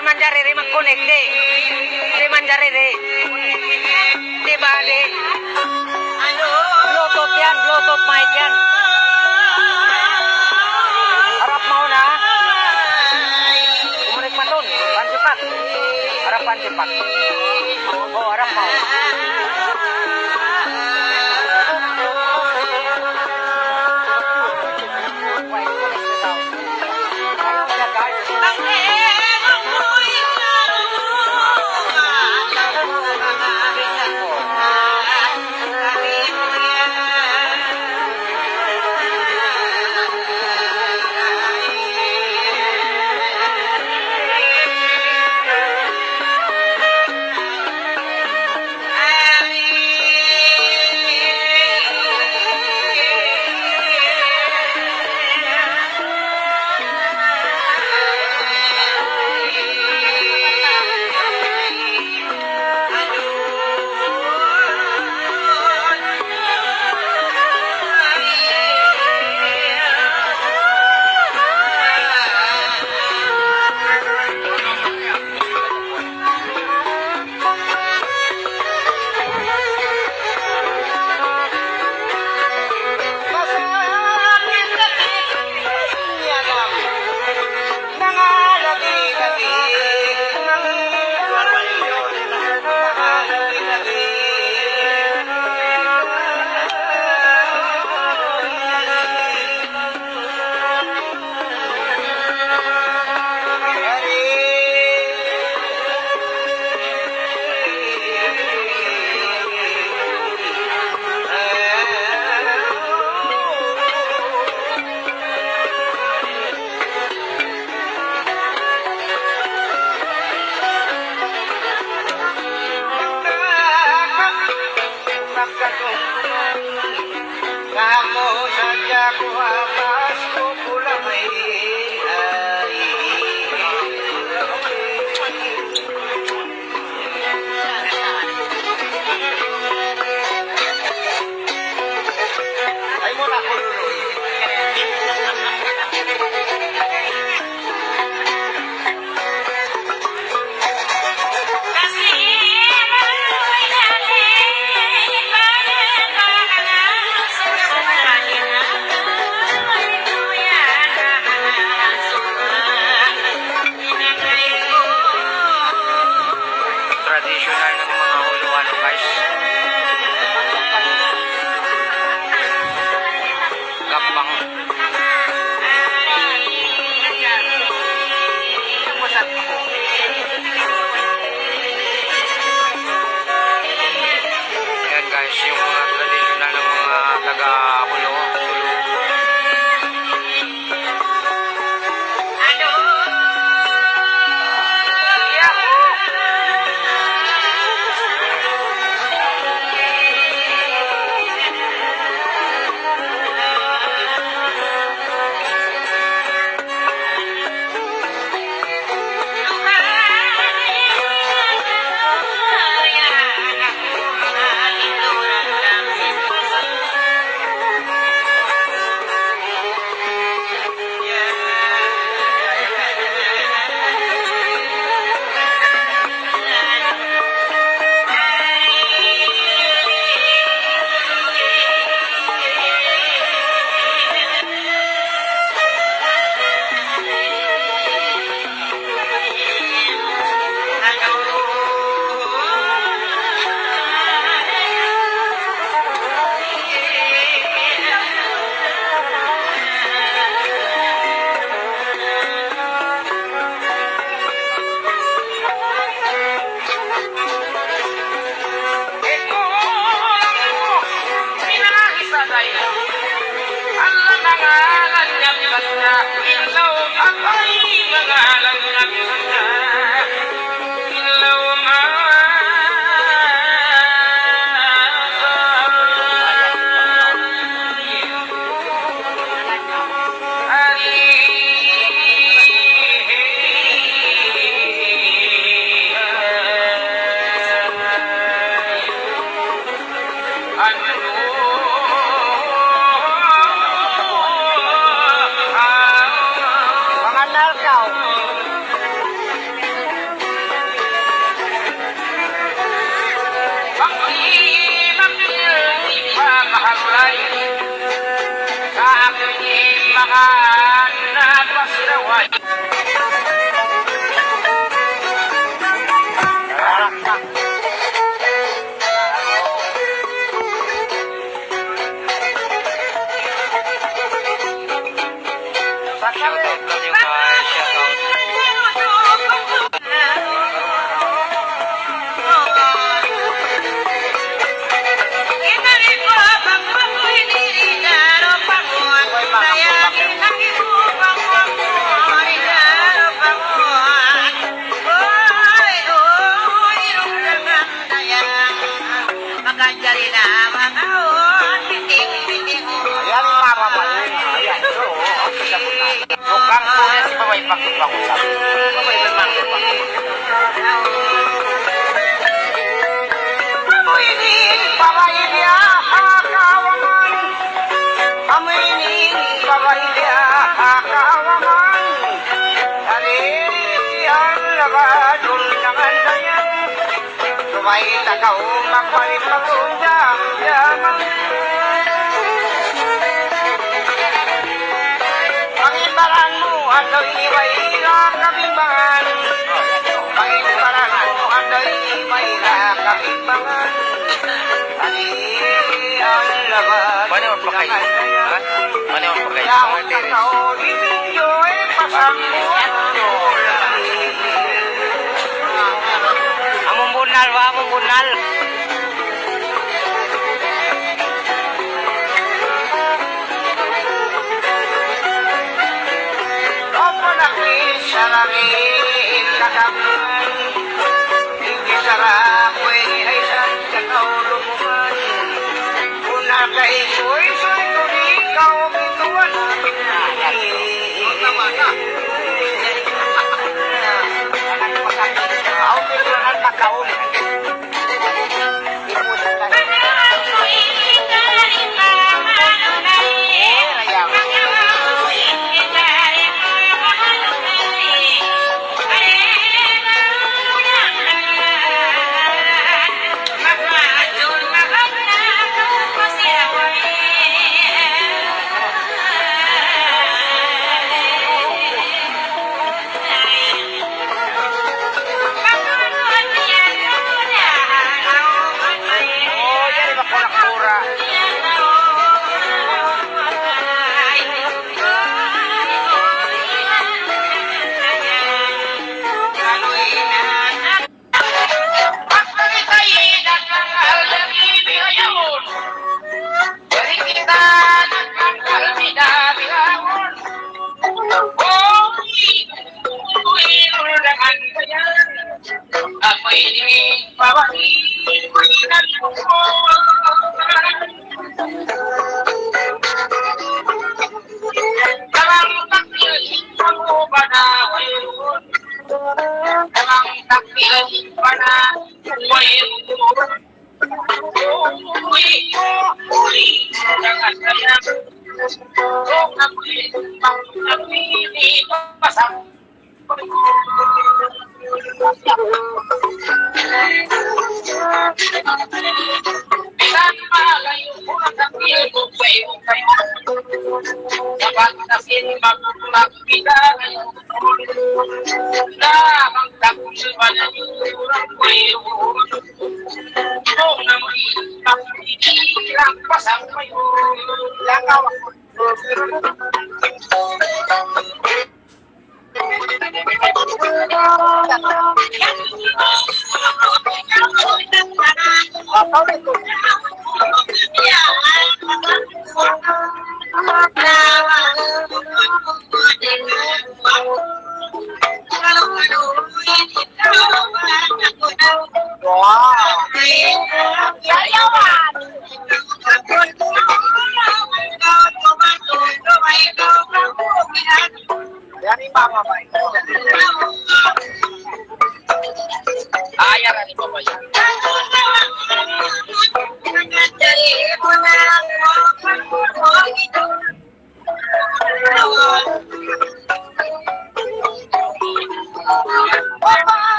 Saan man diri mag-connect di? Di man diri. Di ba di? Bluetooth yan, Bluetooth mic yan. Harap mo na. Kumunik maton, pansipak. Harap pansipak. Oh, harap mo. Kamu saja ku hafaz ku pula ay mo na ko dulu. Traditional ng mga Huluano guys. Gapang. Yan guys, yung mga traditional ng mga taga-Hulo. Shoutout lang yung shoutout. Ayan yung mama mo. Ayan. Mukhang po na si Babay pag-usap. Babay naman po Amuinin babay niya kawaman. Amuinin babay niya kawaman. Nalilihan labadol ng andayan. Sumay takaw magpalit pag-undang yaman. Pangimbaran mo at may nakabimbangan. Pangimbaran mo at may nakabimbangan. Ani ang laban. Mana mo pa kayo? Ha? Mana mo pa kayo? Lahon na kaulin ninyo ay pasambuan nyo. Among bunal ba? Among bunal. Sa langit kakaman, hindi sarap ay isang kakauluman. Una kay soy-soy kung ikaw bituan. Ako bituan ang kakaulit.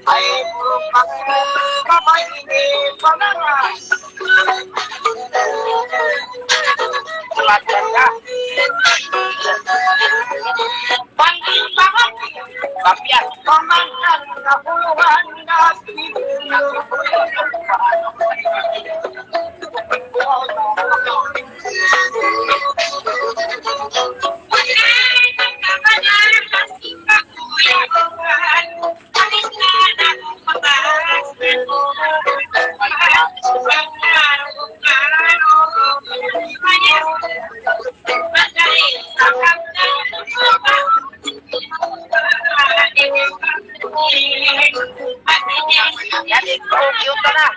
Ay, Selatan ka. Banding banget. Tapian. Pamangan na puluhan na Jadi, cute ka na.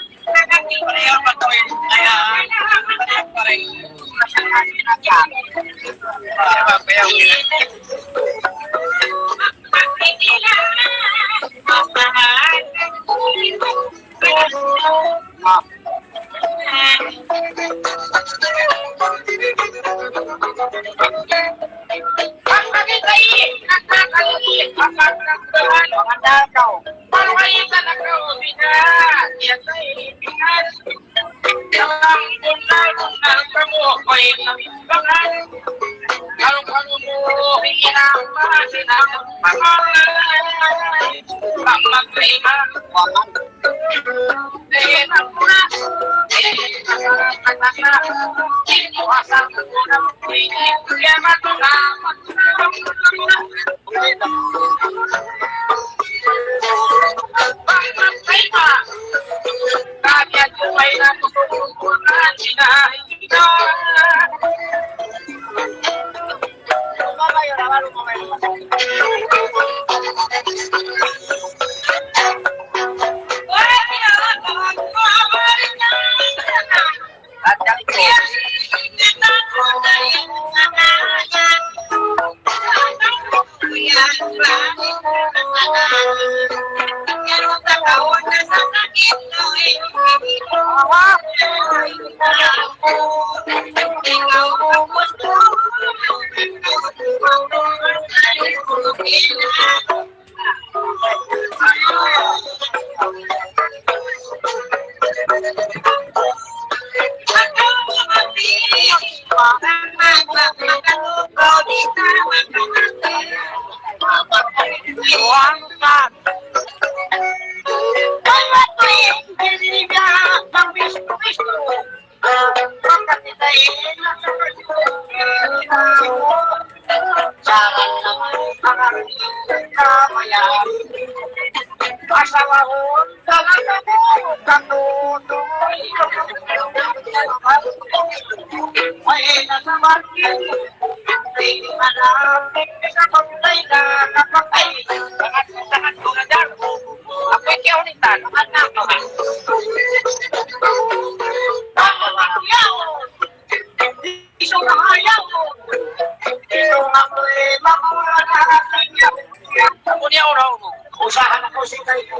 Usahan ako si kayo.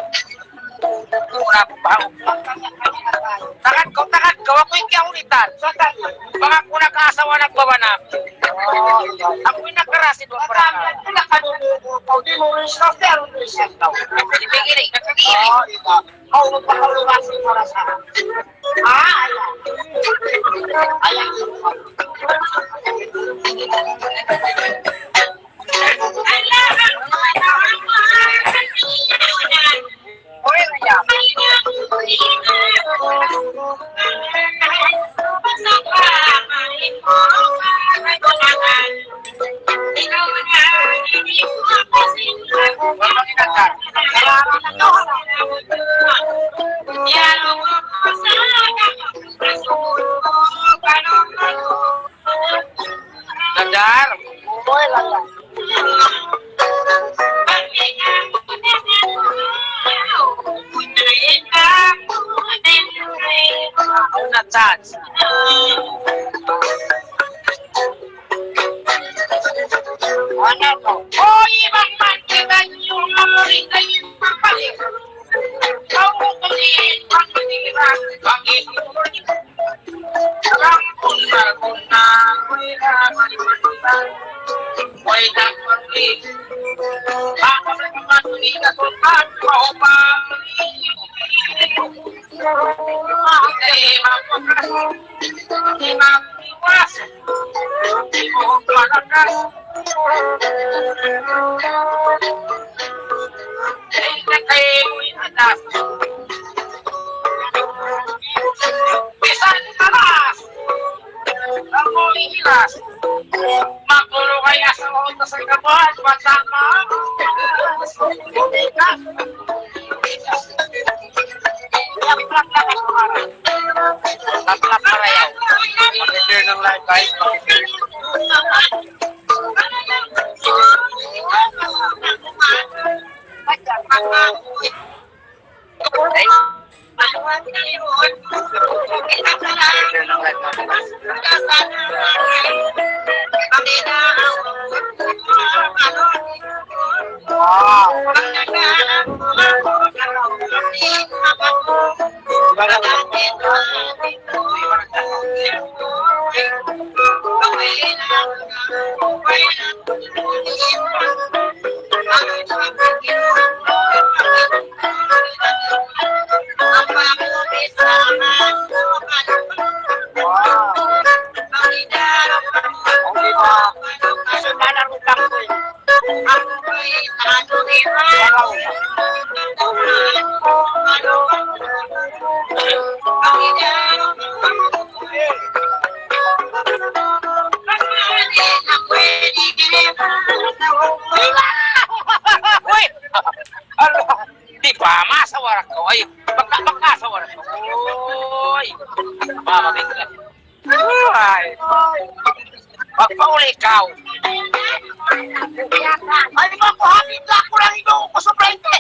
Mura po ba? Takat ko, ako yung kaulitan. Baka ko nakasawa nagbabanap. Ako yung nakarasin mo para. Di mo rin siya, pero rin siya daw. Nagpigiling. Ako magpakaluwasin mo na sa ayan. Ayan. Dadar, boleh lah. Una chance. Ano to? Hoy, ibang mantigan yung mamuring kayo papalit. Ako kuliin, pagpatigiran, pag-iinurin. Ako na naman, hindi ka tulad, Hindi mapiwas. Hindi mo malakas. Hindi kayo inatas. Bisan talas. Ako ihilas. Magulo kaya sa oto sa kabuhan. Matama. Laplap na rayaw. Mag-share ng live guys. Mag-share. Di ba masawarak ko ay magkasawarak ko. Oy. Mamamig ka. Ay. Magpauli ikaw. Ay, di ba ko hapit lang ko lang ito ko sa prente.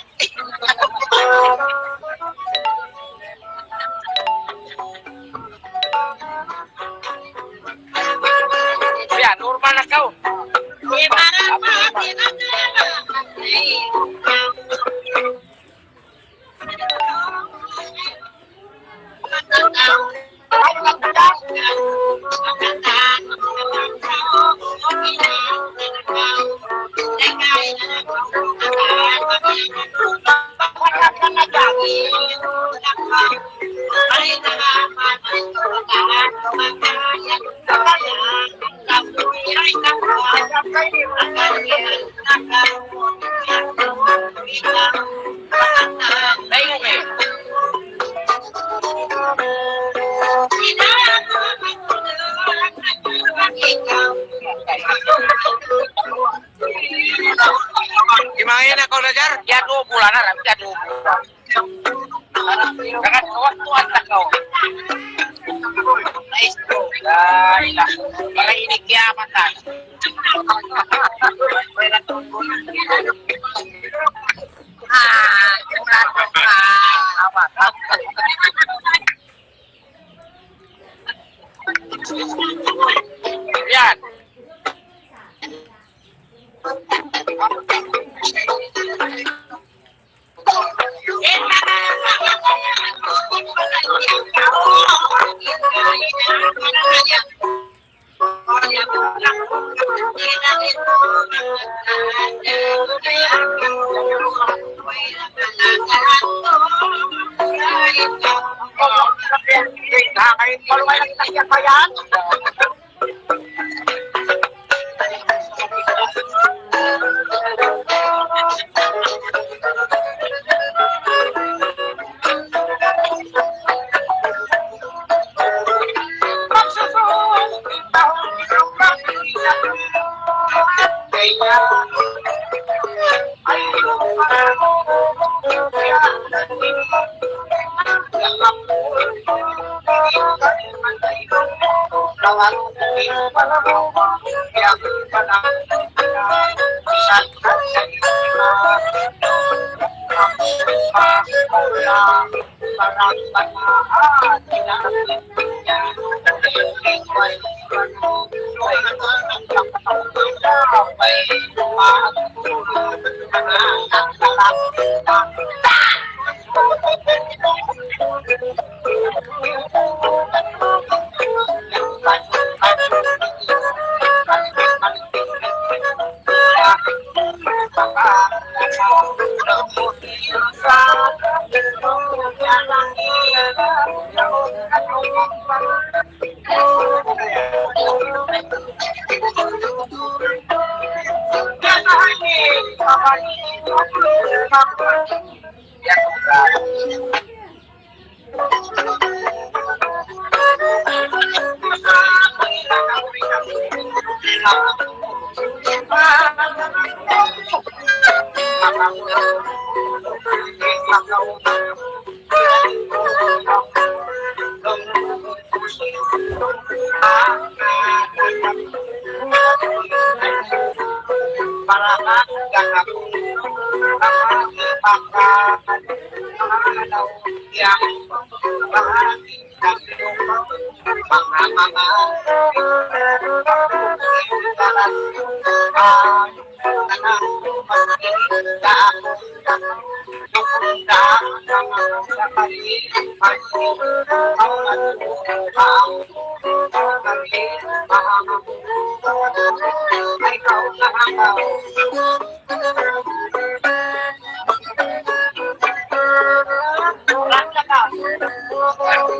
Yan, normal na ka. Gimana kau Najar? Ya 2 bulan lah, ya 2 bulan. Jangan waktu kau. Ilah, kalau ini kiamat kan. Lihat.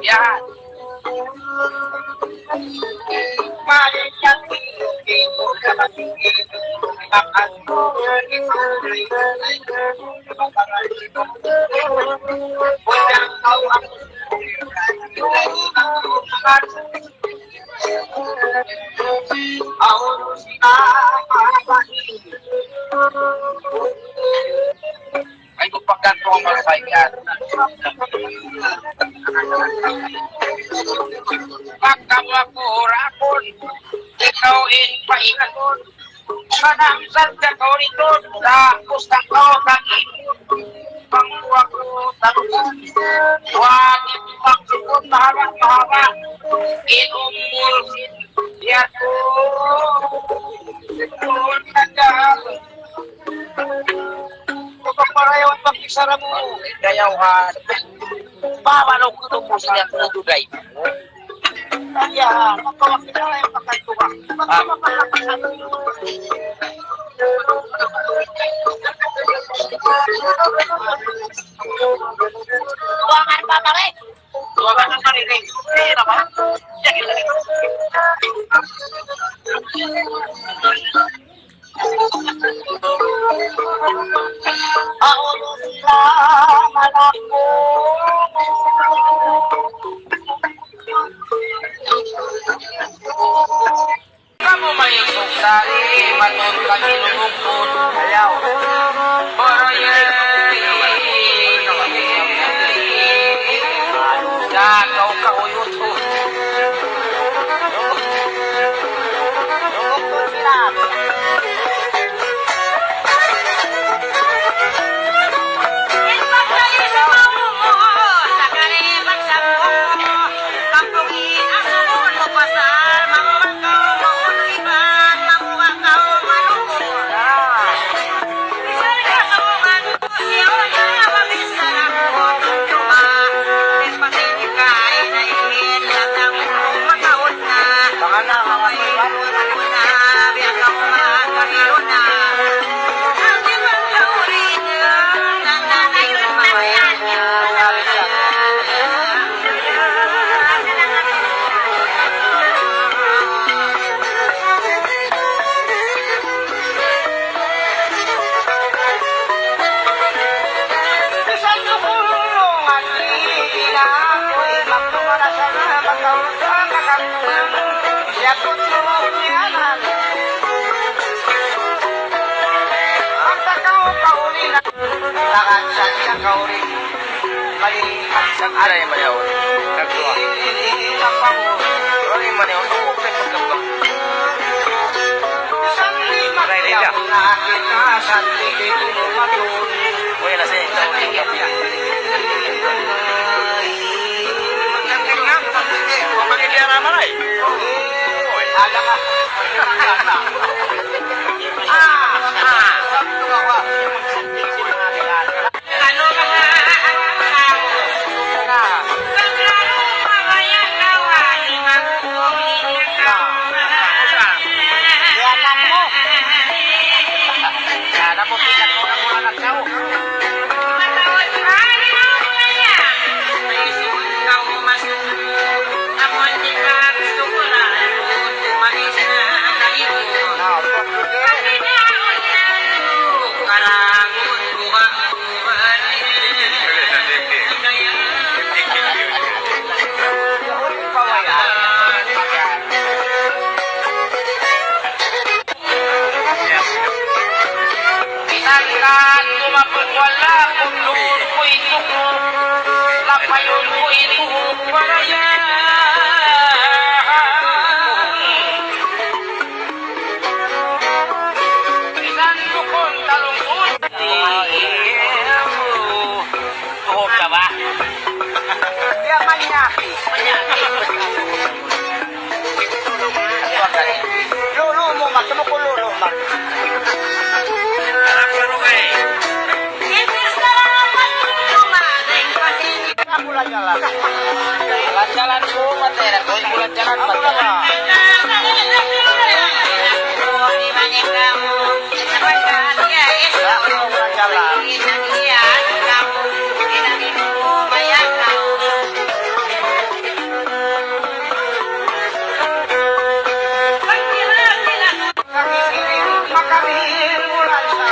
Yan. Ay, pagkanto ang mga kaibigan. Pagkawakurakon, ikaw paingaton. Manamsan ka ko rito sa pustang ko kagin. Pangkuha ko talugan. Huwag ipagsukot mahaba. Inumulsin. Yato. Itoon na dahil. Pagpaparayaw at pagkisara mo. Dayawan. Pamanaw ko ito po sila kudugay. Kaya, magkawakit na lang yung pagkantuwa. Magkawakalapasan. Tuwangan pa pare. Tuwangan pa pare. Eh, naman. Yan ito. Ako sila malako. Kamu may suksari, maton kami lumukod. Ayaw. Boroyay. Gagaw ka uyuto. Lumukod sila. Ada yang mana awal? Kedua. Orang yang mana awal? Tunggu saya berkembang. Ada ini dah. Oh ya, nasi tahu ni. Pakai dia nama lain. Ada lah. papayon ko ito para yan. Isan ko kong talungkot. Tuhog ka ba? Kaya manyaki. Lolo mo, matamo ko lolo mo. Pero kay. Bulan jalan. Jalan-jalan ko, matera ko. Bulan-jalan matera. Bulan jalan. Makabihin bulan sa.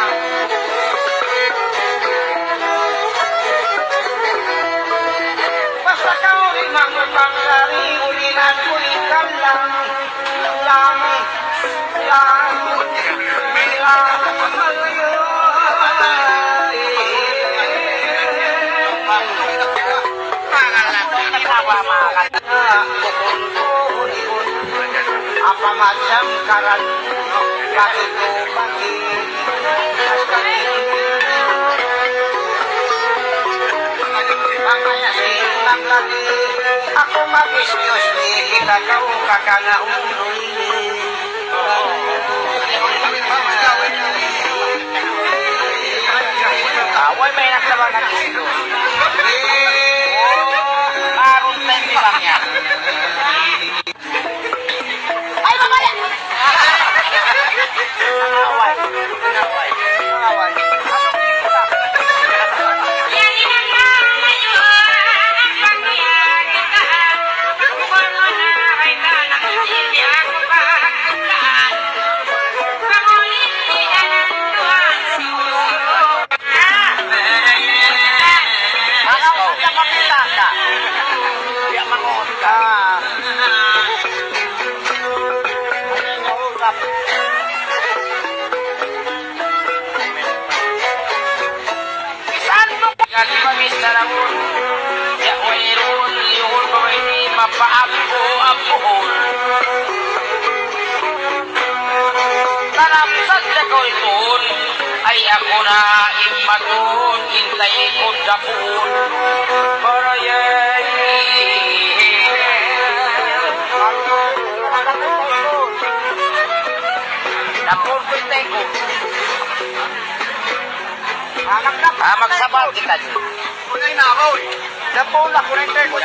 Basta kau limang pangsari ulinan ulikan lang apa macam karan bakit ko bakit mamaya silang lagi ako mag-isyos ni kita kau kakanga umuloy Away may nagsabangan dito. Karun tayo lang yan. ay mamaya Away. away asok ni kita Yan ibamis na namun. Ya wairun lihun ko ini mapaapo-apohon. Tanapsat na ko itoon ay ako na imatun intay ko dapun. Para yan. Dapun ko intay ko. anak na Magsabal kita dyan. kunay na ako dapo la kunay tayo ko